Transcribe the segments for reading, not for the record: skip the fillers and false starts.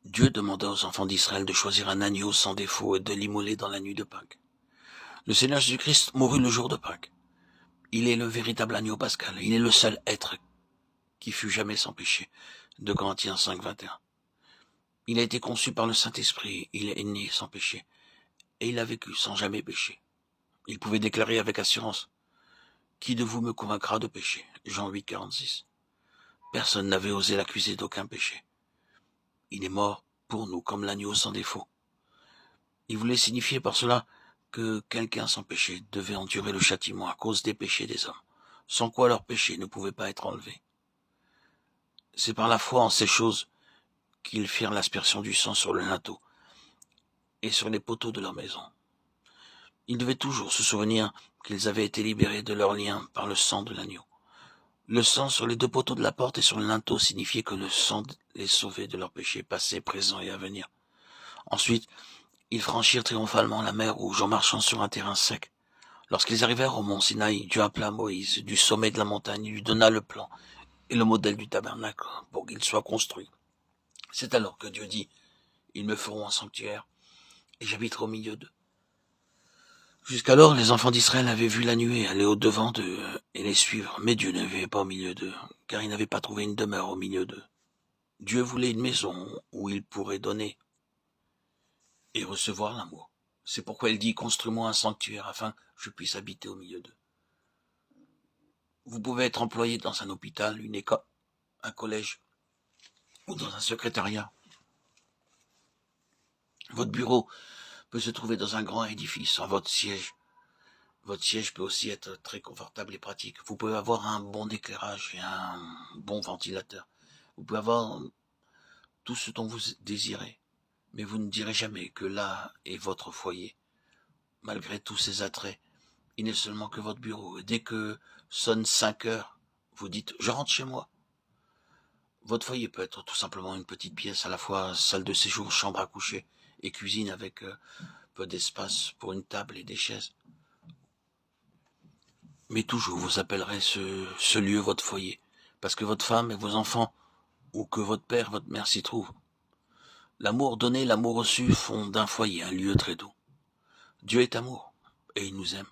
Dieu demanda aux enfants d'Israël de choisir un agneau sans défaut et de l'immoler dans la nuit de Pâques. Le Seigneur Jésus-Christ mourut le jour de Pâques. Il est le véritable agneau pascal. Il est le seul être qui fut jamais sans péché. 2 Corinthiens 5, 21. Il a été conçu par le Saint-Esprit. Il est né sans péché. Et il a vécu sans jamais pécher. Il pouvait déclarer avec assurance: qui de vous me convaincra de péché? Jean 8, 46. Personne n'avait osé l'accuser d'aucun péché. Il est mort pour nous comme l'agneau sans défaut. Il voulait signifier par cela que quelqu'un sans péché devait endurer le châtiment à cause des péchés des hommes, sans quoi leur péché ne pouvait pas être enlevé. C'est par la foi en ces choses qu'ils firent l'aspersion du sang sur le linteau et sur les poteaux de leur maison. Ils devaient toujours se souvenir qu'ils avaient été libérés de leurs liens par le sang de l'agneau. Le sang sur les 2 poteaux de la porte et sur le linteau signifiait que le sang les sauvait de leurs péchés passés, présents et à venir. Ensuite, ils franchirent triomphalement la mer Rouge en marchant sur un terrain sec. Lorsqu'ils arrivèrent au mont Sinaï, Dieu appela Moïse du sommet de la montagne et lui donna le plan et le modèle du tabernacle pour qu'il soit construit. C'est alors que Dieu dit: ils me feront un sanctuaire et j'habiterai au milieu d'eux. Jusqu'alors, les enfants d'Israël avaient vu la nuée aller au-devant d'eux et les suivre, mais Dieu ne vivait pas au milieu d'eux, car il n'avait pas trouvé une demeure au milieu d'eux. Dieu voulait une maison où il pourrait donner et recevoir l'amour. C'est pourquoi il dit: construis-moi un sanctuaire afin que je puisse habiter au milieu d'eux. Vous pouvez être employé dans un hôpital, une école, un collège ou dans un secrétariat. Votre bureau peut se trouver dans un grand édifice, en votre siège. Votre siège peut aussi être très confortable et pratique. Vous pouvez avoir un bon éclairage et un bon ventilateur. Vous pouvez avoir tout ce dont vous désirez, mais vous ne direz jamais que là est votre foyer. Malgré tous ces attraits, il n'est seulement que votre bureau. Et dès que sonne 5 heures, vous dites: je rentre chez moi. Votre foyer peut être tout simplement une petite pièce, à la fois salle de séjour, chambre à coucher et cuisine avec peu d'espace pour une table et des chaises. Mais toujours vous appellerez ce lieu votre foyer, parce que votre femme et vos enfants, ou que votre père, votre mère s'y trouvent. L'amour donné, l'amour reçu font d'un foyer un lieu très doux. Dieu est amour, et il nous aime.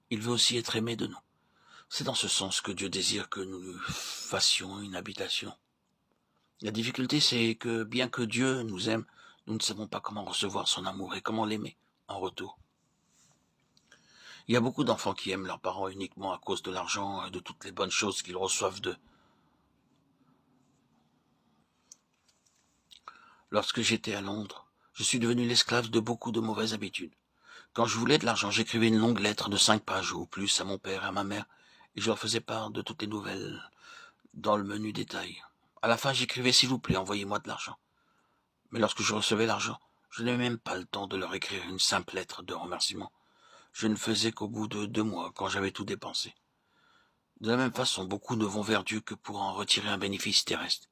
Il veut aussi être aimé de nous. C'est dans ce sens que Dieu désire que nous lui fassions une habitation. La difficulté, c'est que bien que Dieu nous aime, nous ne savons pas comment recevoir son amour et comment l'aimer en retour. Il y a beaucoup d'enfants qui aiment leurs parents uniquement à cause de l'argent et de toutes les bonnes choses qu'ils reçoivent d'eux. Lorsque j'étais à Londres, je suis devenu l'esclave de beaucoup de mauvaises habitudes. Quand je voulais de l'argent, j'écrivais une longue lettre de 5 pages ou plus à mon père et à ma mère, et je leur faisais part de toutes les nouvelles dans le menu détail. À la fin, j'écrivais: s'il vous plaît, envoyez-moi de l'argent. Mais lorsque je recevais l'argent, je n'avais même pas le temps de leur écrire une simple lettre de remerciement. Je ne le faisais qu'au bout de 2 mois, quand j'avais tout dépensé. De la même façon, beaucoup ne vont vers Dieu que pour en retirer un bénéfice terrestre.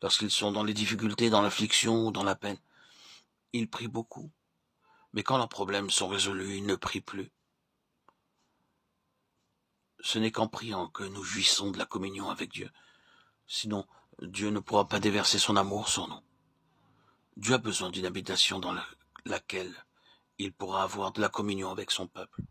Lorsqu'ils sont dans les difficultés, dans l'affliction ou dans la peine, ils prient beaucoup. Mais quand leurs problèmes sont résolus, ils ne prient plus. Ce n'est qu'en priant que nous jouissons de la communion avec Dieu. Sinon, Dieu ne pourra pas déverser son amour sur nous. Dieu a besoin d'une habitation dans laquelle il pourra avoir de la communion avec son peuple.